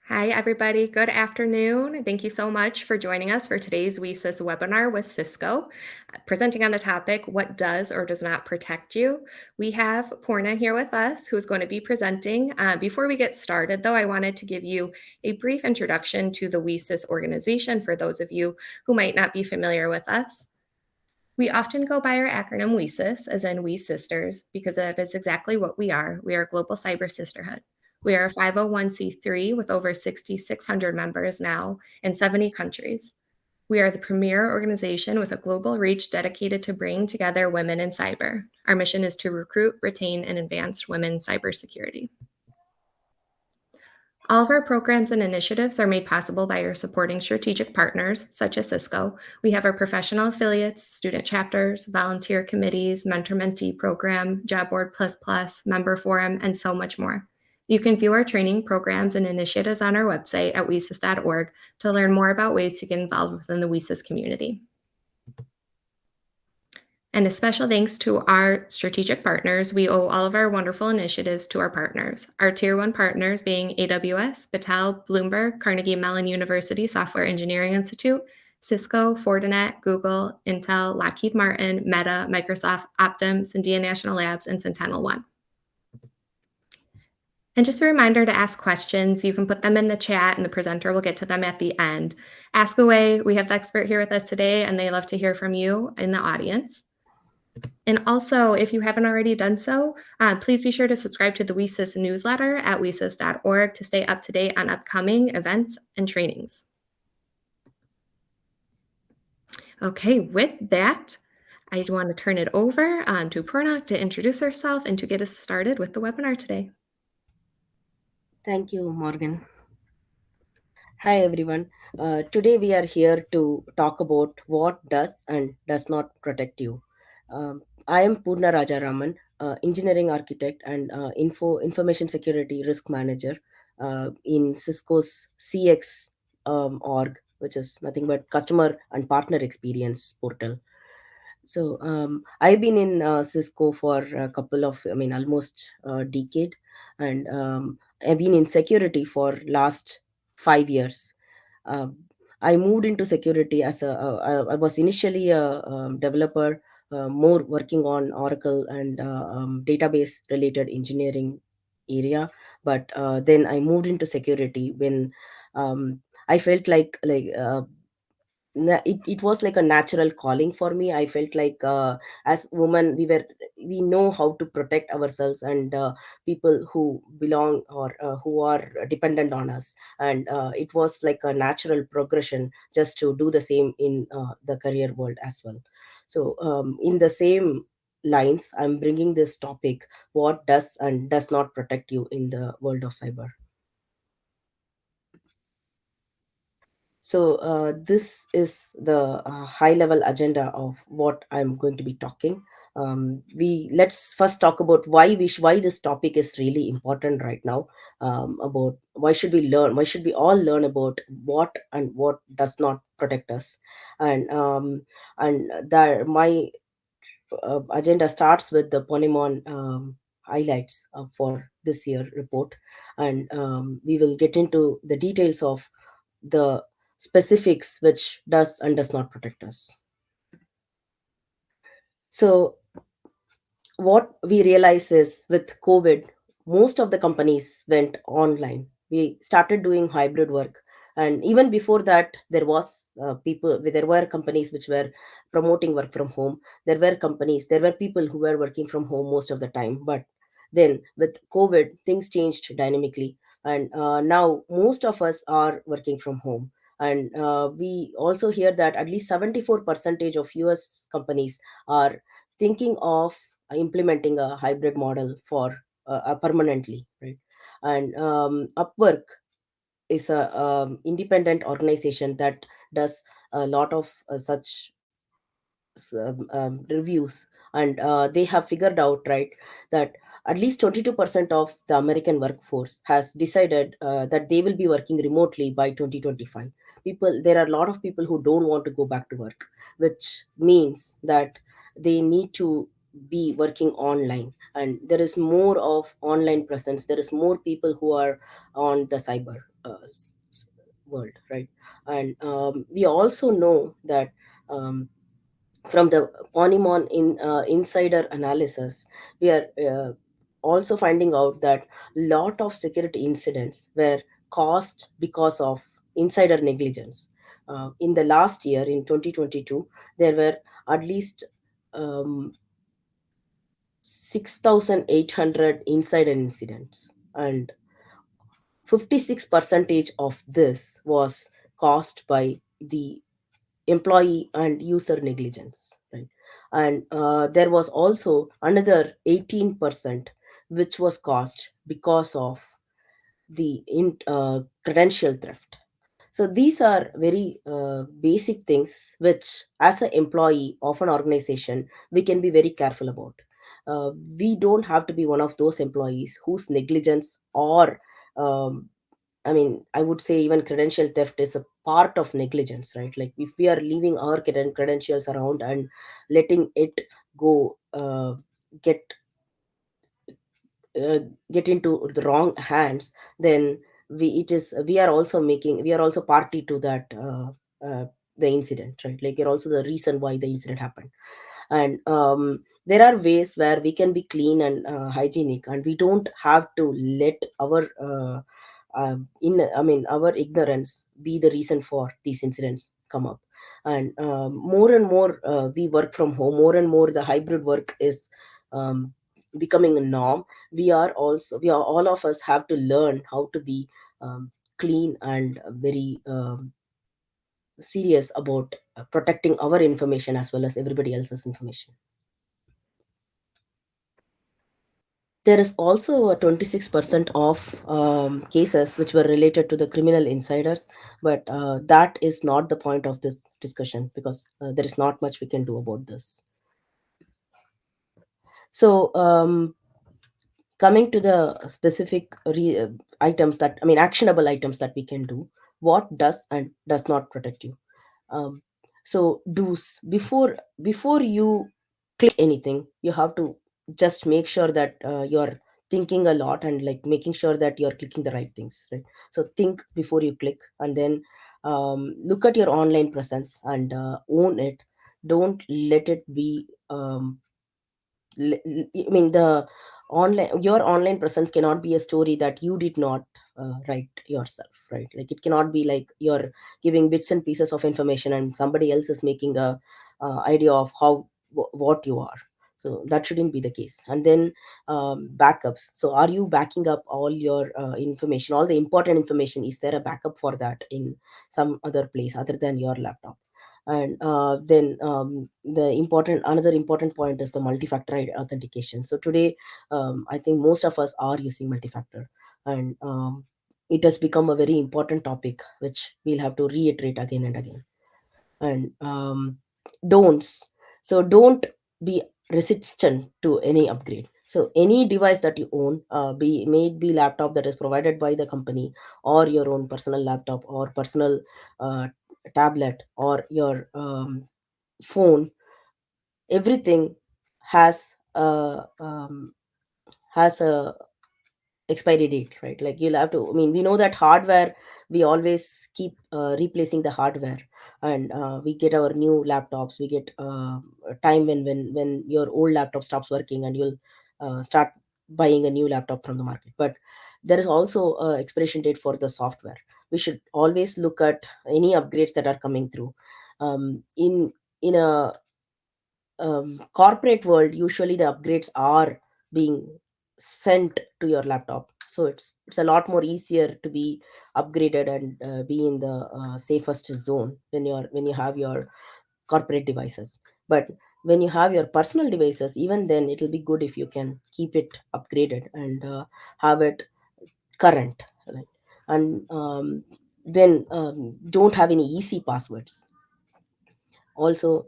Hi, everybody. Good afternoon. Thank you so much for joining us for today's WiCyS webinar with Cisco. Presenting on the topic, what does or does not protect you? We have Purna here with us, who's going to be presenting. Before we get started, though, I wanted to give you a brief introduction to the WiCyS organization for those of you who might not be familiar with us. We often go by our acronym WiCyS, as in We Sisters, because that is exactly what we are. We are a global cyber sisterhood. We are a 501c3 with over 6,600 members now in 70 countries. We are the premier organization with a global reach dedicated to bringing together women in cyber. Our mission is to recruit, retain, and advance women's cybersecurity. All of our programs and initiatives are made possible by our supporting strategic partners, such as Cisco. We have our professional affiliates, student chapters, volunteer committees, mentor-mentee program, Job Board Plus Plus, member forum, and so much more. You can view our training programs and initiatives on our website at WiCyS.org to learn more about ways to get involved within the WiCyS community. And a special thanks to our strategic partners. We owe all of our wonderful initiatives to our partners. Our Tier 1 partners being AWS, Battelle, Bloomberg, Carnegie Mellon University Software Engineering Institute, Cisco, Fortinet, Google, Intel, Lockheed Martin, Meta, Microsoft, Optum, Sandia National Labs, and SentinelOne. And just a reminder to ask questions. You can put them in the chat and the presenter will get to them at the end. Ask away. We have the expert here with us today and they love to hear from you in the audience. And also, if you haven't already done so, please be sure to subscribe to the WiCyS newsletter at WiCyS.org to stay up to date on upcoming events and trainings. Okay, with that, I want to turn it over to Purna to introduce herself and to get us started with the webinar today. Thank you, Morgan. Hi, everyone. Today we are here to talk about what does and does not protect you. I am Purna Rajaraman, engineering architect and information security risk manager in Cisco's CX org, which is nothing but customer and partner experience portal. So I've been in Cisco for a couple of, almost a decade, and I've been in security for last 5 years. Uh, I moved into security as I was initially a developer, more working on Oracle and database related engineering area, but then I moved into security when I felt it was like a natural calling for me. I felt like as women we know how to protect ourselves and people who belong or who are dependent on us, and it was like a natural progression just to do the same in the career world as well. So in the same lines, I'm bringing this topic: what does and does not protect you in the world of cyber. So this is the high level agenda of what I'm going to be talking. We Let's first talk about why this topic is really important right now. About why should we all learn about what and what does not protect us, and that my agenda starts with the Ponemon highlights for this year report, and we will get into the details of the specifics which does and does not protect us. So what we realize is with COVID, most of the companies went online. We started doing hybrid work, and even before that, there were companies which were promoting work from home. There were people who were working from home most of the time. But then with COVID, things changed dynamically, and now most of us are working from home. And we also hear that at least 74% of US companies are thinking of implementing a hybrid model for permanently, right? And Upwork is a independent organization that does a lot of such reviews, and they have figured out, right, that at least 22% of the American workforce has decided that they will be working remotely by 2025. There are a lot of people who don't want to go back to work, which means that they need to be working online, and there is more of online presence. There is more people who are on the cyber world, right? And we also know that um, from the Ponemon insider analysis, we are also finding out that lot of security incidents were caused because of insider negligence. In the last year, in 2022, there were at least um, 6,800 insider incidents, and 56 percentage of this was caused by the employee and user negligence, right? And there was also another 18% which was caused because of the credential theft. So these are very basic things which, as an employee of an organization, we can be very careful about. We don't have to be one of those employees whose negligence or um, I mean, I would say even credential theft is a part of negligence, right? Like if we are leaving our credentials around and letting it go, get uh, get into the wrong hands, then we are also making, we are also party to that the incident, right? Like you're also the reason why the incident happened. And there are ways where we can be clean and hygienic, and we don't have to let our in I mean our ignorance be the reason for these incidents come up. And more and more we work from home, more and more the hybrid work is um, becoming a norm. We are all of us have to learn how to be clean and very serious about protecting our information as well as everybody else's information. There is also a 26% of cases which were related to the criminal insiders, but that is not the point of this discussion, because there is not much we can do about this. So coming to the specific items that, I mean, actionable items that we can do, what does and does not protect you. um, so do's, before you click anything, you have to just make sure that you're thinking a lot and like making sure that you're clicking the right things, right? So think before you click, and then look at your online presence and own it. Don't let it be I mean, the online your online presence cannot be a story that you did not write yourself, right? Like it cannot be like you're giving bits and pieces of information and somebody else is making a idea of how what you are. So that shouldn't be the case. And then backups. So are you backing up all your information, all the important information? Is there a backup for that in some other place other than your laptop? And then the important another important point is the multi-factor authentication. So today I think most of us are using multi-factor, and it has become a very important topic which we'll have to reiterate again and again. And don'ts. So don't be resistant to any upgrade. So any device that you own, be may it be laptop that is provided by the company, or your own personal laptop or personal uh, tablet, or your phone, everything has a expiry date, right? Like you'll have to, I mean, we know that hardware, we always keep replacing the hardware. And we get our new laptops, we get a time when your old laptop stops working, and you'll start buying a new laptop from the market. But there is also a expiration date for the software. We should always look at any upgrades that are coming through. In a corporate world, usually the upgrades are being sent to your laptop, so it's a lot more easier to be upgraded and be in the safest zone when you have your corporate devices. But when you have your personal devices, even then it will be good if you can keep it upgraded and have it current, right? And then don't have any easy passwords. Also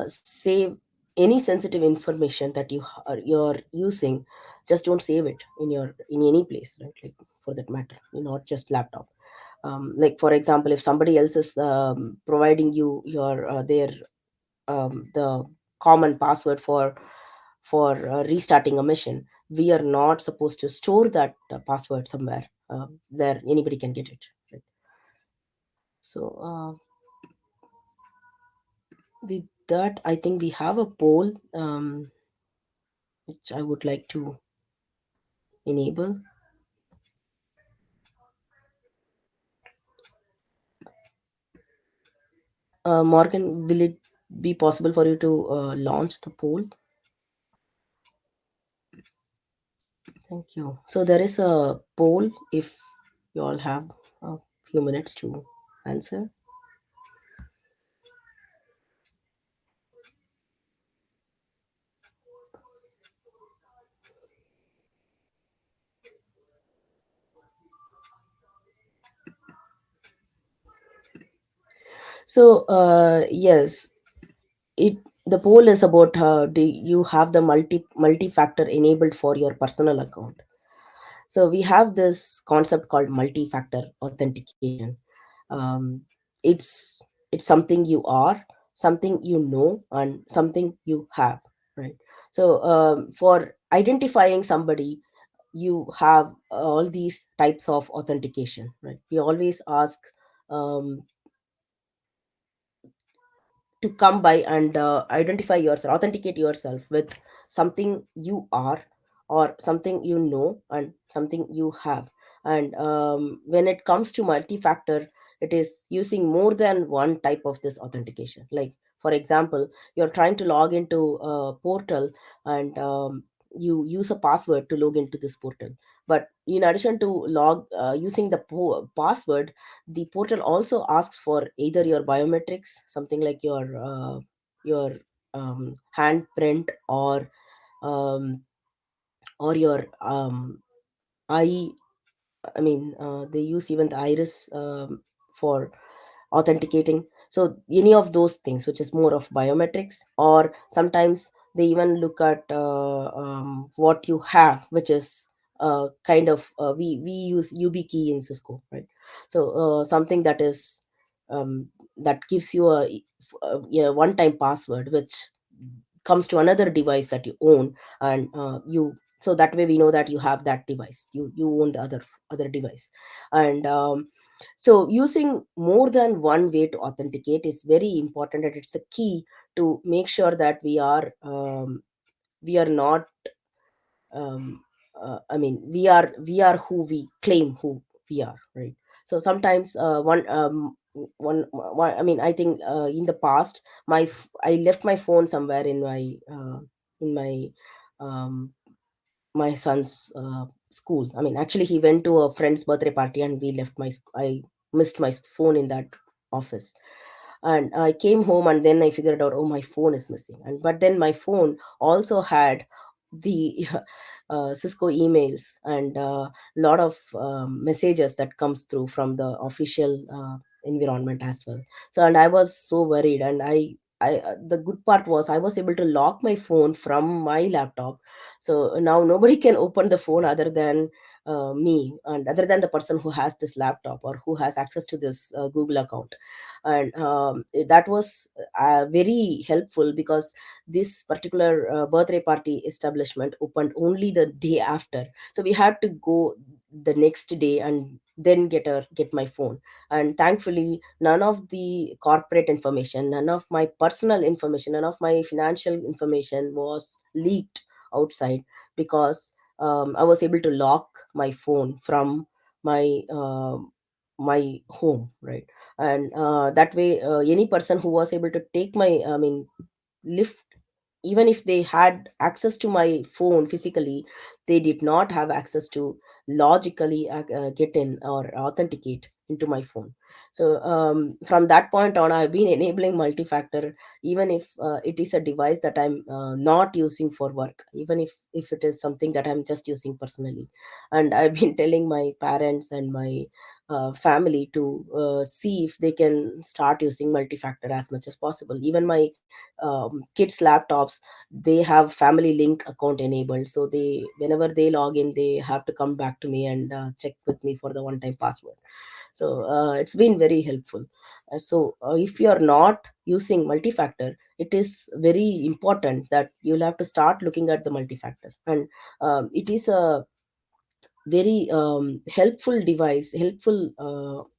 save any sensitive information that you're using. Just don't save it in any place, right? Like for that matter, not just laptop. Like for example, if somebody else is providing you your their the common password for for restarting a machine, we are not supposed to store that password somewhere where anybody can get it, right? So with that, I think we have a poll, which I would like to enable. Morgan, will it be possible for you to launch the poll? Thank you. So there is a poll if you all have a few minutes to answer. So yes, it the poll is about do you have the multi-factor enabled for your personal account. So we have this concept called multi-factor authentication. um, it's it's something you are, something you know, and something you have, right? So for identifying somebody, you have all these types of authentication, right? We always ask um, to come by and identify yourself, authenticate yourself with something you are, or something you know, and something you have. And when it comes to multi-factor, it is using more than one type of this authentication. Like, for example, you're trying to log into a portal, and you use a password to log into this portal. But in addition to log using the password, the portal also asks for either your biometrics, something like your handprint, um, or your eye. I mean, they use even the iris for authenticating. So any of those things, which is more of biometrics, or sometimes they even look at what you have, which is kind of we use YubiKey in Cisco, right? So something that is that gives you a yeah, one-time password, which comes to another device that you own, and you so that way we know that you have that device, you own the other device. And so using more than one way to authenticate is very important, and it's a key to make sure that we are not I mean, we are who we claim who we are, right? So sometimes one I mean, I think in the past, I left my phone somewhere in um, my son's school. I mean, actually, he went to a friend's birthday party, and I missed my phone in that office. And I came home, and then I figured out, oh, my phone is missing. And but then my phone also had the Cisco emails, and a lot of messages that comes through from the official environment as well. So, and I was so worried, and the good part was I was able to lock my phone from my laptop. So now nobody can open the phone other than me, and other than the person who has this laptop or who has access to this Google account. And that was very helpful, because this particular birthday party establishment opened only the day after. So we had to go the next day and then get my phone. And thankfully, none of the corporate information, none of my personal information, none of my financial information was leaked outside, because I was able to lock my phone from my home, right? And that way, any person who was able to take my, I mean, lift, even if they had access to my phone physically, they did not have access to logically get in or authenticate into my phone. So from that point on, I've been enabling multi-factor, even if it is a device that I'm not using for work, even if it is something that I'm just using personally. And I've been telling my parents and my family to see if they can start using multi-factor as much as possible. Even my kids laptops, they have family link account enabled, so they, whenever they log in, they have to come back to me and check with me for the one time password. So it's been very helpful. So if you are not using multi-factor, it is very important that you'll have to start looking at the multi-factor. And it is a very helpful device, helpful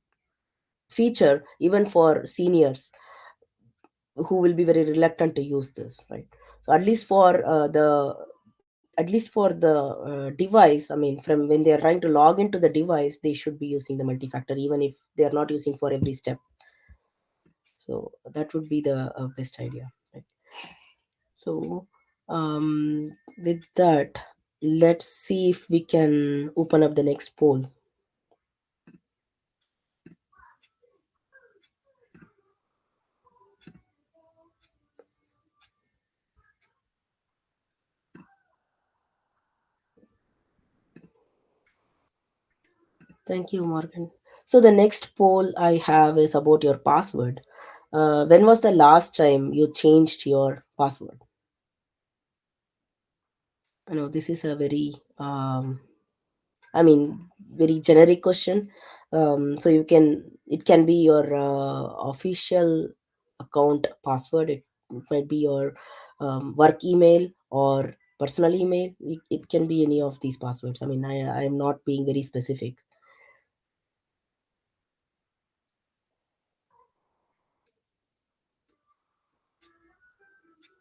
feature even for seniors who will be very reluctant to use this, right? So at least for the device, I mean, from when they are trying to log into the device, they should be using the multi-factor even if they are not using for every step. So that would be the best idea, right? So with that, let's see if we can open up the next poll. Thank you, Morgan. So the next poll I have is about your password. When was the last time you changed your password? I know this is a very, I mean, very generic question. So it can be your official account password. It might be your work email or personal email. It can be any of these passwords. I mean, I'm not being very specific.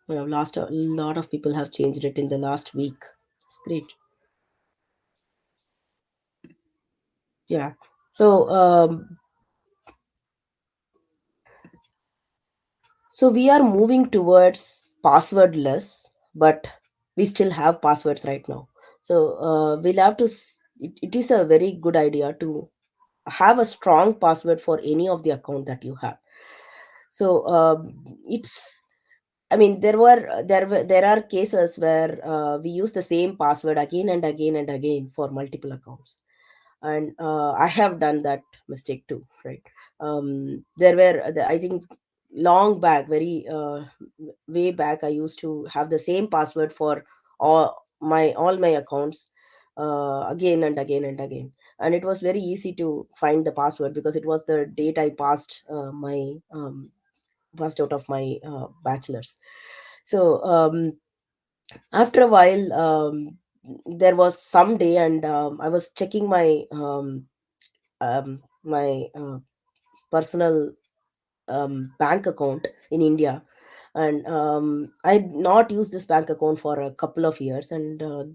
Last a lot of people have changed it in the last week. It's great. Yeah. So we are moving towards passwordless, but we still have passwords right now. So we'll have to. It is a very good idea to have a strong password for any of the account that you have. So it's. I mean, there are cases where we use the same password again and again and again for multiple accounts, and I have done that mistake too, right? There were I think long back, very way back, I used to have the same password for all my accounts, again and again and again, and it was very easy to find the password because it was the date I passed out of my bachelor's. So after a while, there was some day, and I was checking my personal bank account in India, and I had not used this bank account for a couple of years, and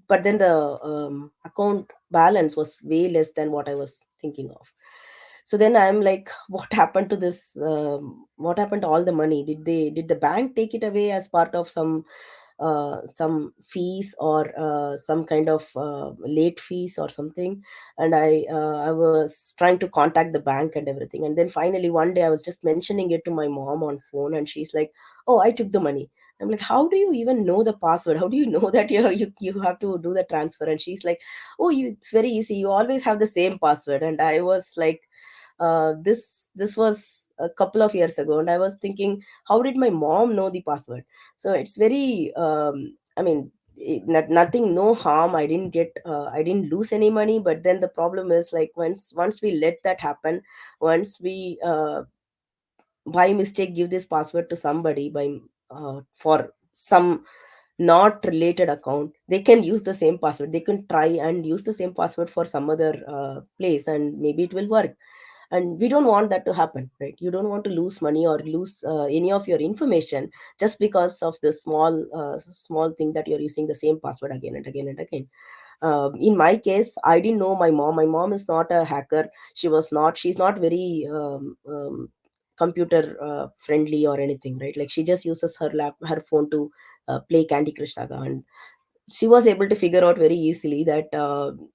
but then the account balance was way less than what I was thinking of. So then I'm like, what happened to this? What happened to all the money? Did the bank take it away as part of some fees or some kind of late fees or something? And I was trying to contact the bank and everything, and then finally one day I was just mentioning it to my mom on phone, and she's like, oh, I took the money. I'm like, how do you even know the password? How do you know that you have to do the transfer? And she's like, oh, it's very easy, you always have the same password. And I was like, this was a couple of years ago, and I was thinking, how did my mom know the password? So it's very, I mean, nothing, no harm. I didn't lose any money, but then the problem is, like, once we let that happen, once we by mistake give this password to somebody by for some not related account, they can use the same password, they can try and use the same password for some other place, and maybe it will work. And we don't want that to happen, right? You don't want to lose money or lose any of your information just because of the small thing that you're using the same password again and again and again. In my case, I didn't know my mom. My mom is not a hacker. She's not very computer friendly or anything, right? Like, she just uses her phone to play Candy Crush Saga, and she was able to figure out very easily that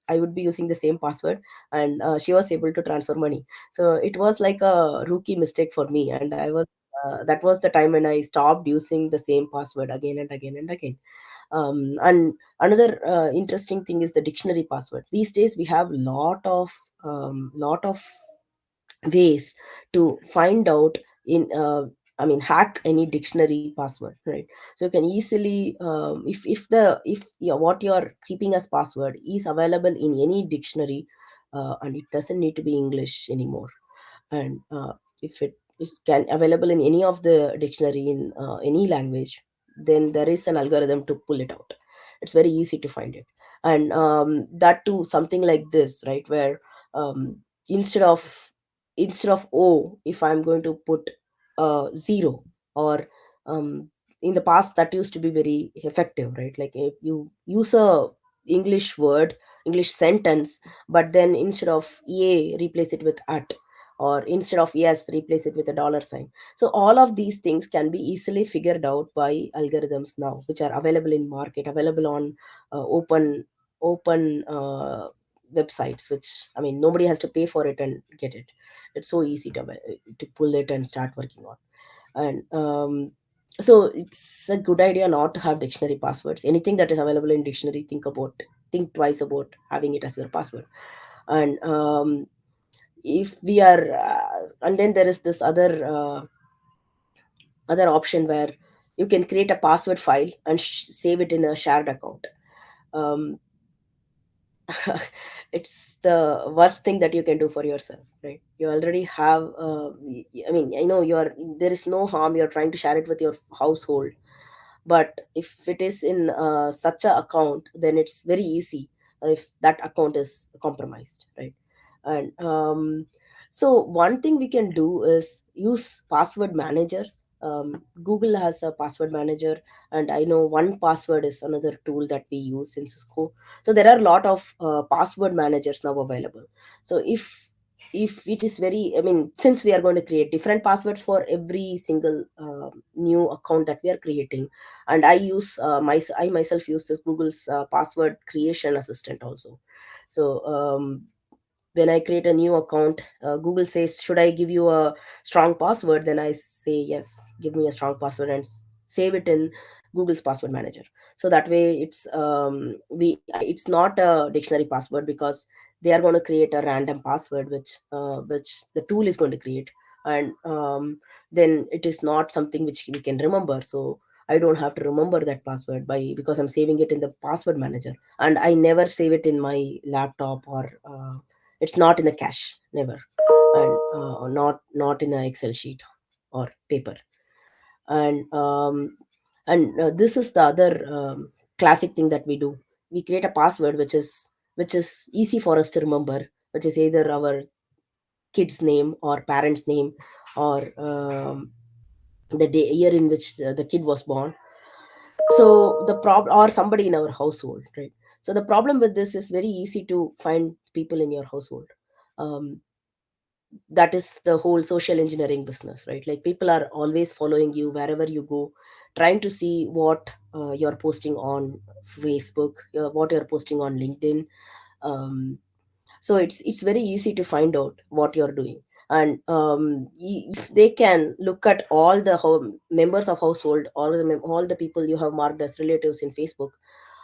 I would be using the same password, and she was able to transfer money. So it was like a rookie mistake for me, and that was the time when I stopped using the same password again and again and again. And another interesting thing is the dictionary password. These days we have lot of ways to find out in I mean, hack any dictionary password, right? So you can easily, if what you're keeping as password is available in any dictionary, and it doesn't need to be English anymore. And if it is can available in any of the dictionary in any language, then there is an algorithm to pull it out. It's very easy to find it. And that too, something like this, right, where um, instead of o, if I'm going to put zero, or um, in the past that used to be very effective, right? Like if you use a english word, english sentence, but then instead of a, replace it with at, or instead of yes, replace it with a dollar sign. So all of these things can be easily figured out by algorithms now, which are available in market, available on open websites, which, I mean, nobody has to pay for it and get it. It's so easy to pull it and start working on. And so it's a good idea not to have dictionary passwords. Anything that is available in dictionary, think twice about having it as your password. And if we are and then there is this other option where you can create a password file and save it in a shared account. um, it's the worst thing that you can do for yourself, right? You already have I mean, I know you're there is no harm, you're trying to share it with your household. But if it is in such a account, then it's very easy if that account is compromised, right? And so one thing we can do is use password managers. Google has a password manager, and I know one password is another tool that we use in Cisco. So there are a lot of password managers now available. So if it is very, I mean, since we are going to create different passwords for every single new account that we are creating, and I myself use this Google's password creation assistant also. So when I create a new account, Google says, should I give you a strong password? Then I say yes, give me a strong password, and save it in Google's password manager. So that way it's not a dictionary password, because they are going to create a random password which the tool is going to create. And then it is not something which we can remember. So I don't have to remember that password because I'm saving it in the password manager. And I never save it in my laptop, or it's not in the cache, never. And not in an Excel sheet or paper. And this is the other classic thing that we do. We create a password which is easy for us to remember, which is either our kid's name or parents name, or the year in which the kid was born. So the problem, or somebody in our household, right? So the problem with this is very easy to find people in your household. um, that is the whole social engineering business, right? Like people are always following you wherever you go, trying to see what you're posting on Facebook, what you're posting on LinkedIn. um, so it's very easy to find out what you're doing. And if they can look at all the members of household, all the people you have marked as relatives in Facebook,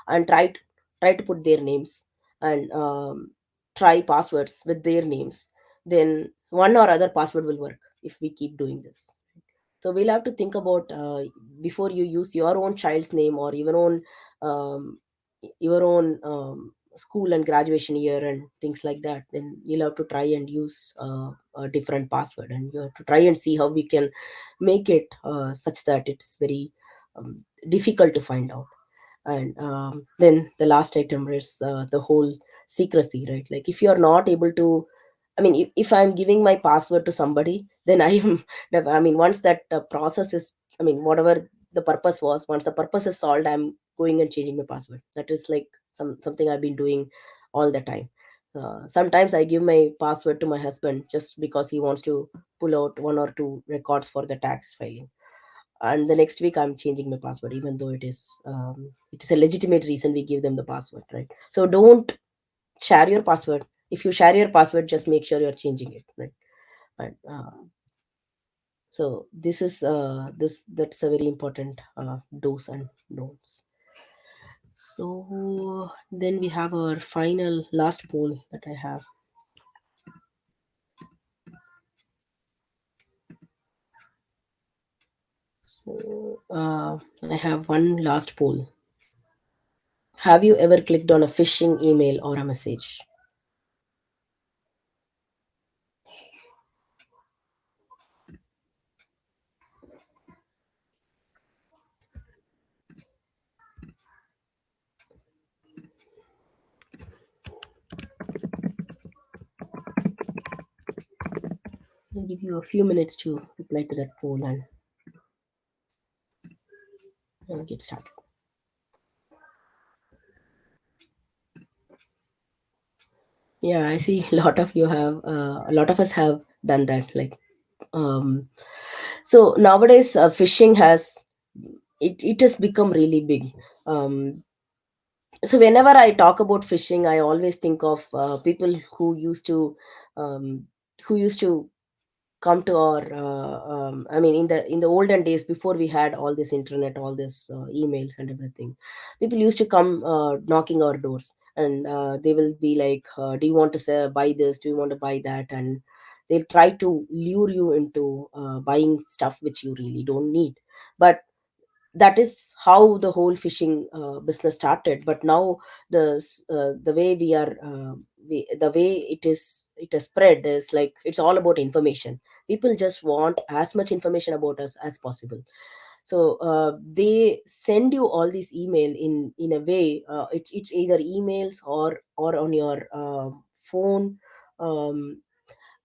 and try to put their names, and try passwords with their names, then one or other password will work if we keep doing this. So we'll have to think about, before you use your own child's name, or um, your own school and graduation year and things like that, then you'll have to try and use a different password, and you have to try and see how we can make it such that it's very difficult to find out. And then the last item is the whole secrecy, right? Like if you're not able to, I mean, if I'm giving my password to somebody, then I am I mean, once that process is, I mean, whatever the purpose was, once the purpose is solved, I'm going and changing my password. That is like something I've been doing all the time. Sometimes I give my password to my husband just because he wants to pull out one or two records for the tax filing, and the next week I'm changing my password, even though it is a legitimate reason we give them the password, right? So don't share your password. If you share your password, just make sure you're changing it, right? And so this is that's a very important do's and don'ts. So then we have our final last poll that I have. So I have one last poll. Have you ever clicked on a phishing email or a message? I'll give you a few minutes to reply to that poll and get started. Yeah, I see a lot of you have, a lot of us have done that. Um, so nowadays, phishing it has become really big. Um, so whenever I talk about phishing, I always think of people um, who used to come to our I mean, in the olden days, before we had all this internet, all this emails and everything, people used to come knocking our doors, and they will be like, do you want to buy this, do you want to buy that, and they'll try to lure you into buying stuff which you really don't need. But that is how the whole fishing business started. But now the way the way it has spread is like, it's all about information. People just want as much information about us as possible. So they send you all these email in a way, it's either emails or on your phone, um,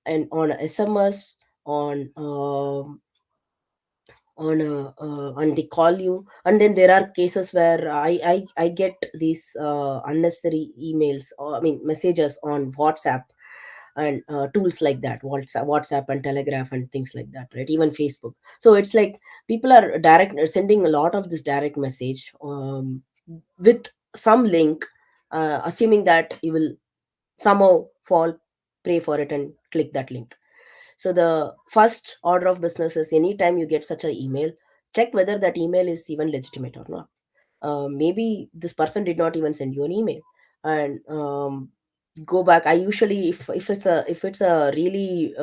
and on SMS, on and they call you. And then there are cases where I get these unnecessary emails, or I mean messages on WhatsApp and tools like that, WhatsApp and Telegraph and things like that, right? Even Facebook. So it's like people are direct sending a lot of this direct message, with some link, assuming that you will somehow fall prey for it and click that link. So the first order of business is, anytime you get such an email, check whether that email is even legitimate or not. Maybe this person did not even send you an email, and go back. I usually, if it's a really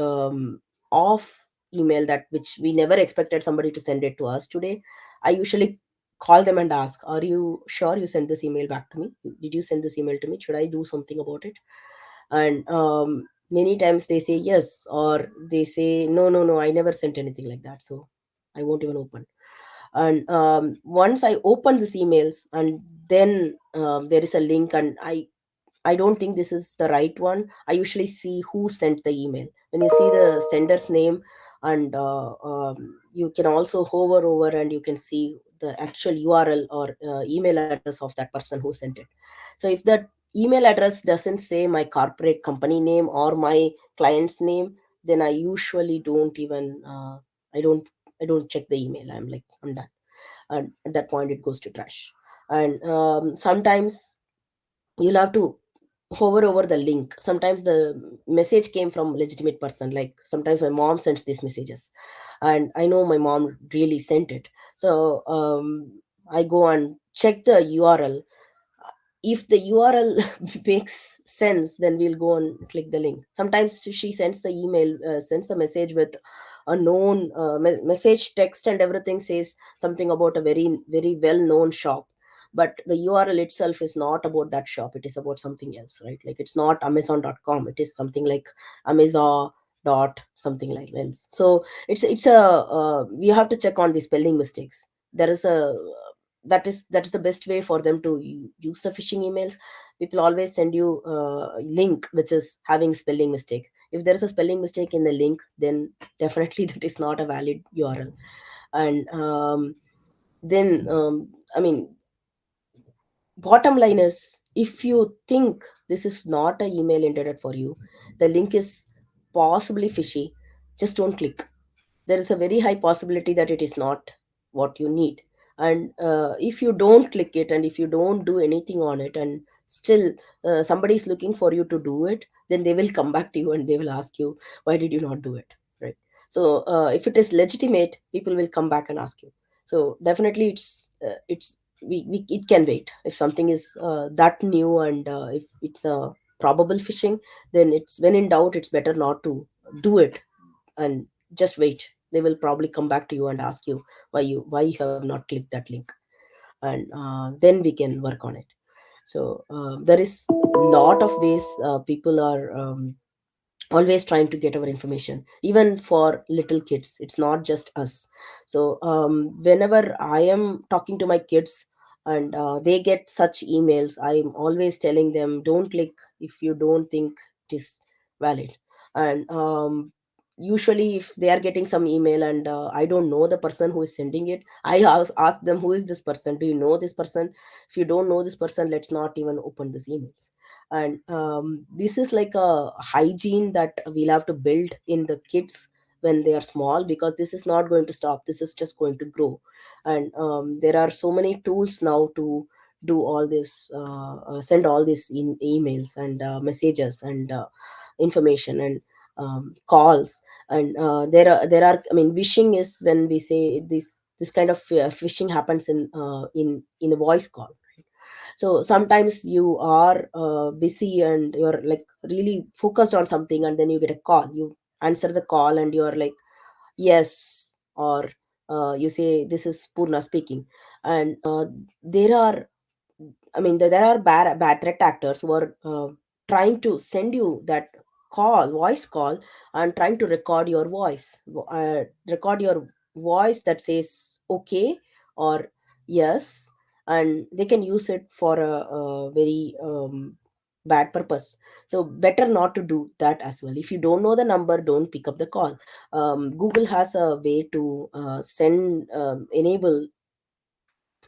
off email, that which we never expected somebody to send it to us today, I usually call them and ask, are you sure you sent this email back to me? Did you send this email to me? Should I do something about it? And many times they say yes, or they say no, no, no, I never sent anything like that, so I won't even open. And once I open these emails, and then there is a link, and I don't think this is the right one. I usually see who sent the email. When you see the sender's name, and you can also hover over and you can see the actual URL or email address of that person who sent it. So if that email address doesn't say my corporate company name or my client's name, then I usually don't even I don't I don't check the email. I'm done, and at that point it goes to trash. And sometimes you'll have to hover over the link. Sometimes the message came from legitimate person. Like sometimes my mom sends these messages, and I know my mom really sent it. So I go and check the URL. If the URL makes sense, then we'll go and click the link. Sometimes she sends the email, sends a message with a known message text, and everything says something about a very very well known shop, but the URL itself is not about that shop. It is about something else, right? Like it's not amazon.com, it is something like amazon dot something like else. So it's a you have to check on the spelling mistakes. There is a that's the best way for them to use the phishing emails. People always send you a link which is having spelling mistake. If there is a spelling mistake in the link, then definitely that is not a valid URL. And then I mean, bottom line is, if you think this is not an email intended for you, the link is possibly fishy, just don't click. There is a very high possibility that it is not what you need. And if you don't click it, and if you don't do anything on it, and still somebody is looking for you to do it, then they will come back to you and they will ask you, why did you not do it, right? So if it is legitimate, people will come back and ask you. So definitely it can wait. If something is that new, and if it's a probable phishing, then it's, when in doubt, it's better not to do it, and just wait. They will probably come back to you and ask you why you have not clicked that link, and then we can work on it. So there is a lot of ways people are always trying to get our information, even for little kids. It's not just us. So whenever I am talking to my kids, and they get such emails, I'm always telling them, don't click if you don't think it is valid. And usually if they are getting some email and I don't know the person who is sending it, I ask them, who is this person, do you know this person? If you don't know this person, let's not even open these emails. And this is like a hygiene that we'll have to build in the kids when they are small, because this is not going to stop, this is just going to grow. And there are so many tools now to do all this, send all these emails and messages and information and calls. And there are, I mean, wishing is when we say this kind of phishing happens in a voice call. So sometimes you are busy and you're like really focused on something, and then you get a call, you answer the call and you're like, yes, or you say, this is Purna speaking. And there are, I mean, there are bad threat actors who are trying to send you that voice call, and trying to record your voice that says okay or yes, and they can use it for a very bad purpose. So better not to do that as well. If you don't know the number, don't pick up the call. Google has a way to send enable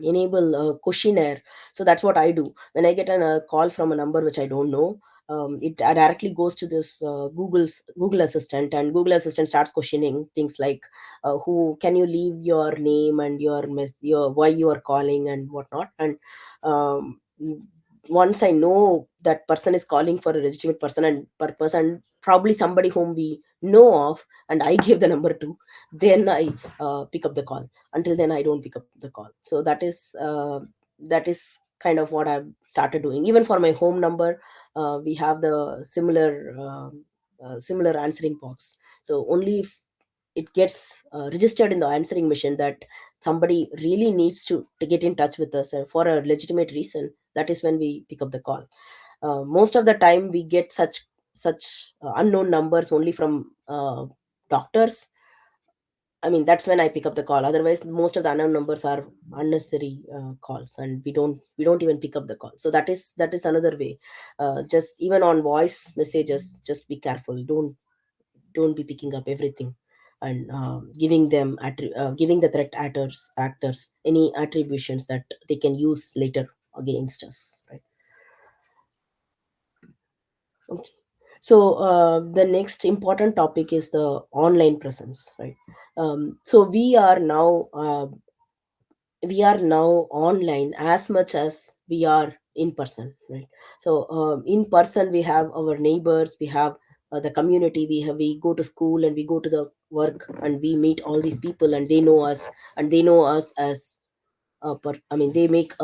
a questionnaire. So that's what I do when I get a call from a number which I don't know. It directly goes to this Google Assistant, and Google Assistant starts questioning things like, who can you leave your name and your why you are calling and whatnot. And um, once I know that person is calling for a legitimate person and purpose, and probably somebody whom we know of, and I give the number to, then I pick up the call. Until then, I don't pick up the call. So that is kind of what I've started doing. Even for my home number, we have the similar answering box. So only if it gets registered in the answering machine that somebody really needs to get in touch with us for a legitimate reason, that is when we pick up the call. Most of the time we get such unknown numbers only from doctors. I mean, that's when I pick up the call. Otherwise, most of the unknown numbers are unnecessary calls, and we don't even pick up the call. So that is another way. Just even on voice messages, just be careful. Don't be picking up everything and giving the threat actors any attributions that they can use later against us. Right. Okay. So the next important topic is the online presence. Right. So we are now online as much as we are in person, right? So in person we have our neighbors, we have the community, we go to school and we go to the work, and we meet all these people, and they know us, and they know us as I mean, they make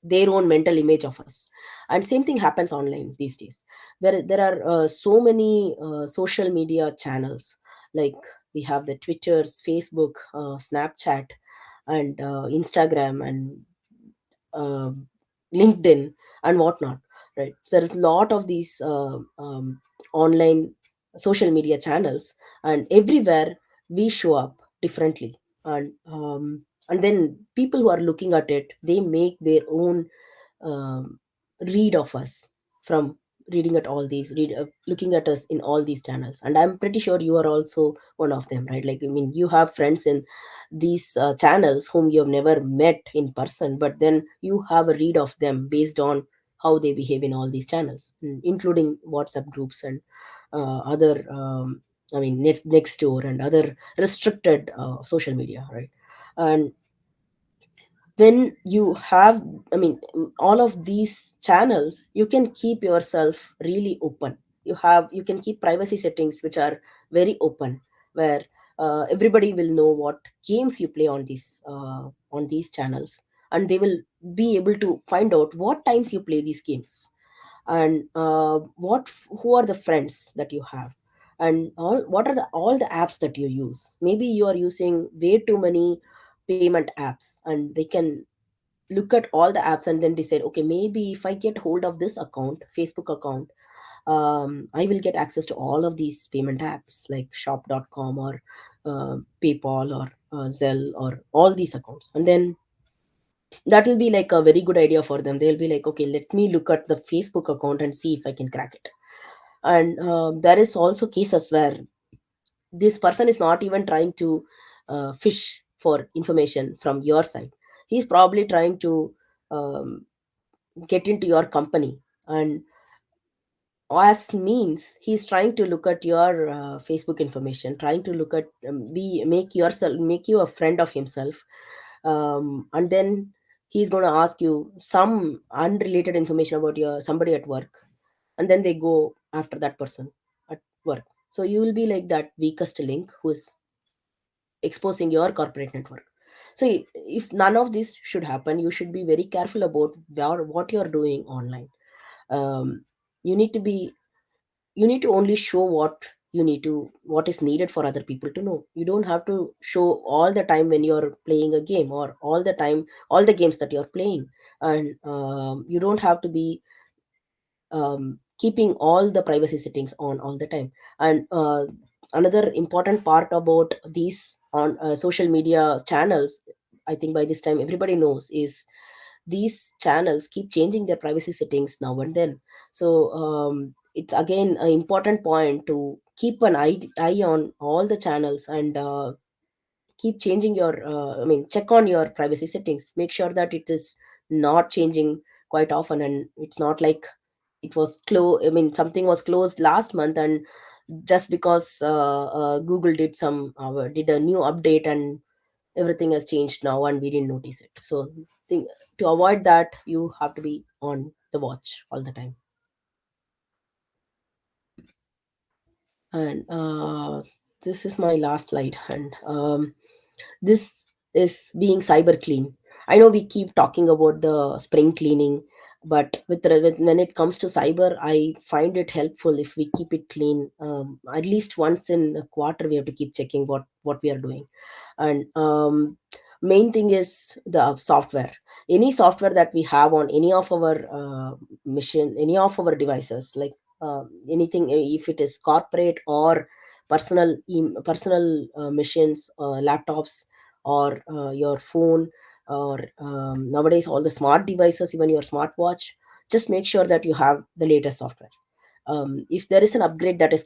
their own mental image of us. And same thing happens online these days, where there are so many social media channels. Like, we have the Twitters, Facebook, Snapchat, and Instagram, and uh, LinkedIn, and whatnot, right? So there's a lot of these online social media channels, and everywhere we show up differently. And then people who are looking at it, they make their own um, read of us from reading at all these looking at us in all these channels. And I'm pretty sure you are also one of them, right? Like, I mean, you have friends in these channels whom you have never met in person, but then you have a read of them based on how they behave in all these channels, including WhatsApp groups and other I mean, next door and other restricted social media, right? And when you have, I mean, all of these channels, you can keep yourself really open. You can keep privacy settings which are very open, where everybody will know what games you play on these channels, and they will be able to find out what times you play these games, and who are the friends that you have, and what are all the apps that you use. Maybe you are using way too many payment apps, and they can look at all the apps and then decide, okay, maybe if I get hold of this account, Facebook account, I will get access to all of these payment apps like shop.com or PayPal or Zelle or all these accounts. And then that will be like a very good idea for them. They'll be like, okay, let me look at the Facebook account and see if I can crack it. And there is also cases where this person is not even trying to fish for information from your side. He's probably trying to um, get into your company, and as means he's trying to look at your Facebook information, trying to look at be make yourself, make you a friend of himself. And then he's going to ask you some unrelated information about your somebody at work, and then they go after that person at work. So you will be like that weakest link who is exposing your corporate network. So if none of this should happen, you should be very careful about what you're doing online. um, you need to be, you need to only show what is needed for other people to know. You don't have to show all the time when you're playing a game, or all the time all the games that you're playing. And you don't have to be keeping all the privacy settings on all the time. And another important part about these on social media channels, I think by this time everybody knows, is these channels keep changing their privacy settings now and then. So it's again an important point to keep an eye on all the channels, and keep changing your I mean, check on your privacy settings, make sure that it is not changing quite often. And it's not like it was closed, I mean, something was closed last month, and just because Google did a new update, and everything has changed now and we didn't notice it. So think, to avoid that, you have to be on the watch all the time. And this is my last slide. And this is being cyber clean. I know we keep talking about the spring cleaning, but when it comes to cyber, I find it helpful if we keep it clean. At least once in a quarter, we have to keep checking what we are doing. And main thing is the software. Any software that we have on any of our machine, any of our devices, like anything, if it is corporate or personal machines, laptops, or your phone, or nowadays all the smart devices, even your smartwatch, just make sure that you have the latest software. If there is an upgrade that is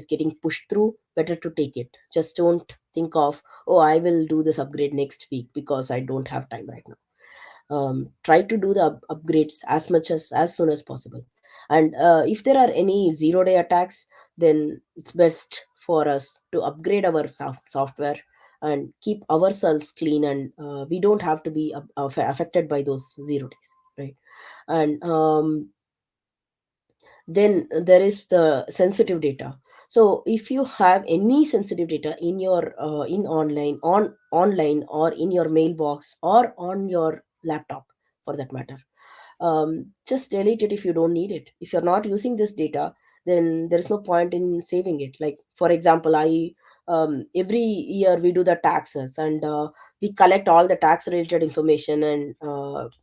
getting pushed through, better to take it. Just don't think of, oh, I will do this upgrade next week because I don't have time right now. Try to do the upgrades as soon as possible. And if there are any zero-day attacks, then it's best for us to upgrade our software and keep ourselves clean, and we don't have to be affected by those 0 days, right? And then there is the sensitive data. So if you have any sensitive data in your in online, or in your mailbox, or on your laptop for that matter, just delete it if you don't need it. If you're not using this data, then there's no point in saving it. Like for example, I every year we do the taxes, and we collect all the tax related information, and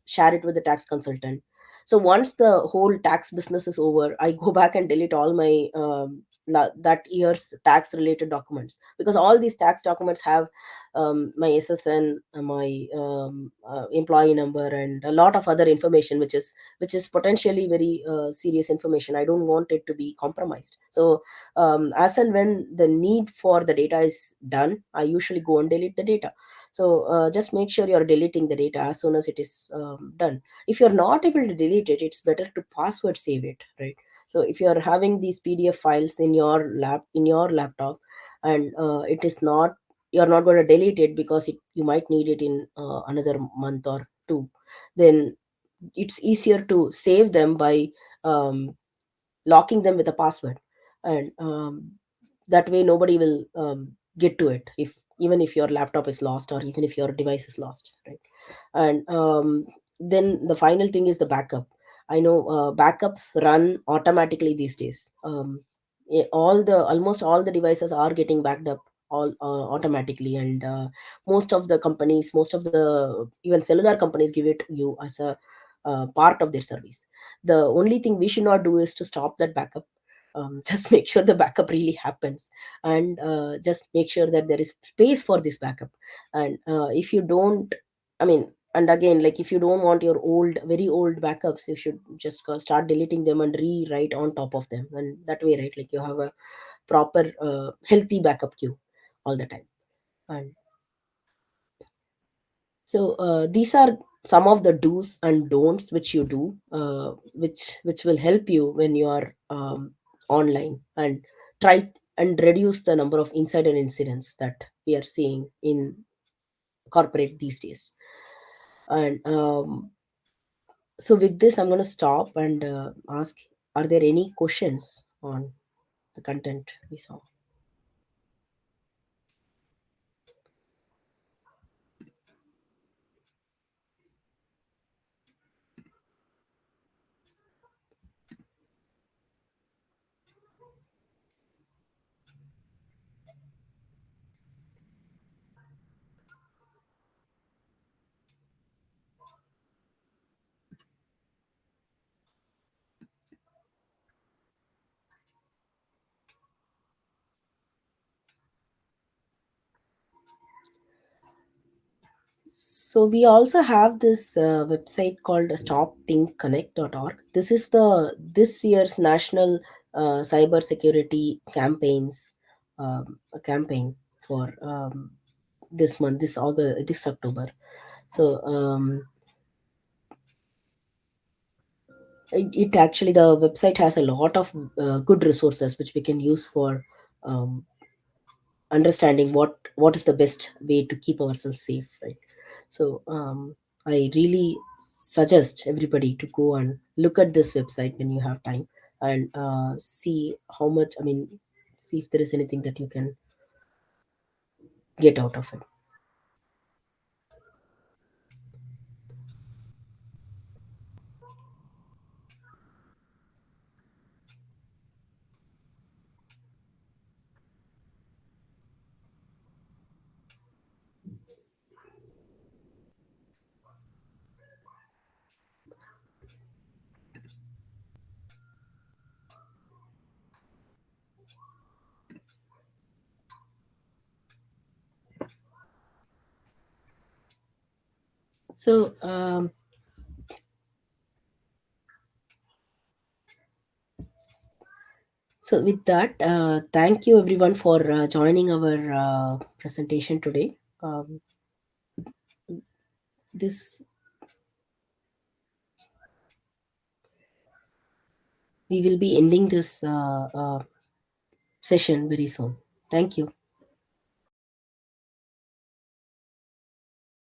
share it with the tax consultant. So once the whole tax business is over, I go back and delete all my that year's tax related documents, because all these tax documents have my SSN, my employee number, and a lot of other information, which is potentially very serious information. I don't want it to be compromised. So as and when the need for the data is done, I usually go and delete the data. So just make sure you're deleting the data as soon as it is done. If you're not able to delete it, it's better to password save it, right? So if you're having these PDF files in your laptop, and it is not, you're not going to delete it because you might need it in another month or two, then it's easier to save them by um, locking them with a password. And that way nobody will get to it, if even if your laptop is lost, or even if your device is lost, right? And then the final thing is the backup. I know backups run automatically these days. Almost all the devices are getting backed up all automatically. And most of the even cellular companies give it you as a part of their service. The only thing we should not do is to stop that backup. Just make sure the backup really happens, and just make sure that there is space for this backup. And if you don't, I mean, And again, like if you don't want your old, very old backups, you should just start deleting them and rewrite on top of them, and that way, right, like you have a proper healthy backup queue all the time. And so these are some of the do's and don'ts which you do, which will help you when you are online, and try and reduce the number of insider incidents that we are seeing in corporate these days. And so with this, I'm going to stop and ask, are there any questions on the content we saw? So we also have this website called stopthinkconnect.org. This is this year's national cyber security campaign for this month, this August, this October. So it actually, the website has a lot of good resources which we can use for um, understanding what is the best way to keep ourselves safe, right? So I really suggest everybody to go and look at this website when you have time, and see how much, I mean, see if there is anything that you can get out of it. So so with that, thank you everyone for joining our presentation today. This We will be ending this session very soon. Thank you.